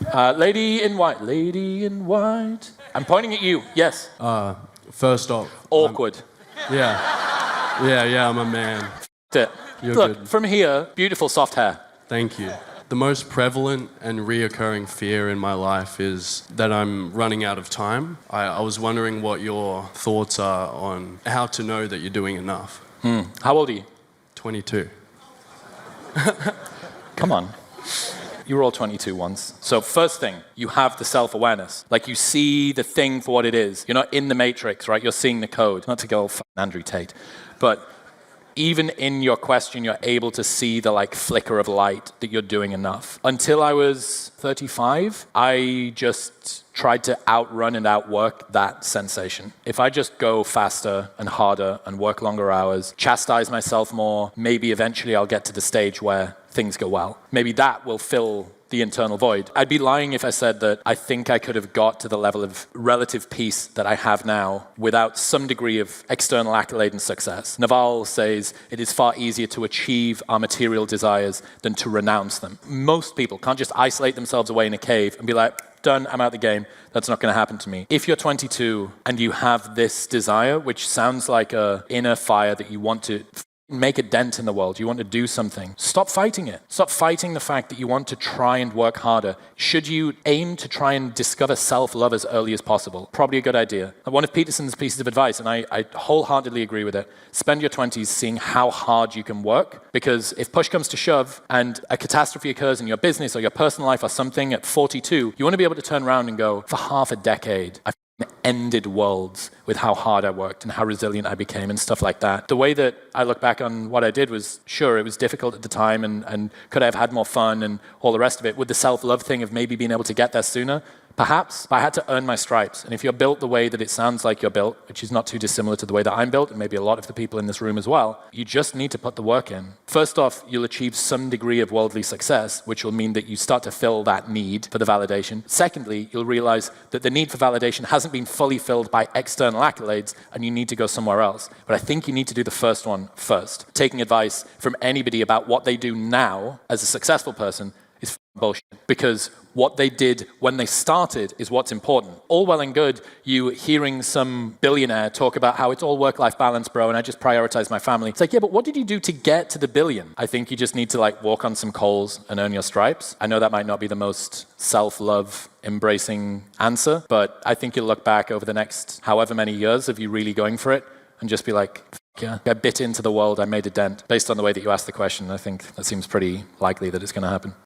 Lady in white, lady in white. I'm pointing at you, yes. First off, Awkward. yeah, I'm a man. It. You're Look, good. from here, beautiful soft hair. Thank you. The most prevalent and reoccurring fear in my life is that I'm running out of time. I was wondering what your thoughts are on how to know that you're doing enough. How old are you? 22. Come on. You were all 22 once. So first thing, you have the self-awareness. Like you see the thing for what it is. You're not in the matrix, right? You're seeing the code. Not to go Andrew Tate. But even in your question, you're able to see the like flicker of light that you're doing enough. Until I was 35, I just tried to outrun and outwork that sensation. If I just go faster and harder and work longer hours, chastise myself more, maybe eventually I'll get to the stage where things go well. Maybe that will fill the internal void. I'd be lying if I said that I think I could have got to the level of relative peace that I have now without some degree of external accolade and success. Naval says it is far easier to achieve our material desires than to renounce them. Most people can't just isolate themselves away in a cave and be like, done, I'm out the game. That's not going to happen to me. If you're 22 and you have this desire, which sounds like an inner fire that you want to make a dent in the world, you want to do something, stop fighting it. Stop fighting the fact that you want to try and work harder. Should you aim to try and discover self-love as early as possible? Probably a good idea. One of Peterson's pieces of advice, and I wholeheartedly agree with it, spend your 20s seeing how hard you can work, because if push comes to shove and a catastrophe occurs in your business or your personal life or something at 42, you want to be able to turn around and go, for half a decade, I've ended worlds with how hard I worked and how resilient I became and stuff like that. The way that I look back on what I did was, sure, it was difficult at the time and could I have had more fun and all the rest of it. With the self-love thing of maybe being able to get there sooner, perhaps, but I had to earn my stripes. And if you're built the way that it sounds like you're built, which is not too dissimilar to the way that I'm built, and maybe a lot of the people in this room as well, you just need to put the work in. First off, you'll achieve some degree of worldly success, which will mean that you start to fill that need for the validation. Secondly, you'll realize that the need for validation hasn't been fully filled by external accolades, and you need to go somewhere else. But I think you need to do the first one first. Taking advice from anybody about what they do now as a successful person is bullshit, because what they did when they started is what's important. All well and good, you hearing some billionaire talk about how it's all work-life balance, bro, and I just prioritize my family. It's like, yeah, but what did you do to get to the billion? I think you just need to like walk on some coals and earn your stripes. I know that might not be the most self-love embracing answer, but I think you'll look back over the next however many years of you really going for it and just be like, yeah, I bit into the world, I made a dent. Based on the way that you asked the question, I think that seems pretty likely that it's going to happen.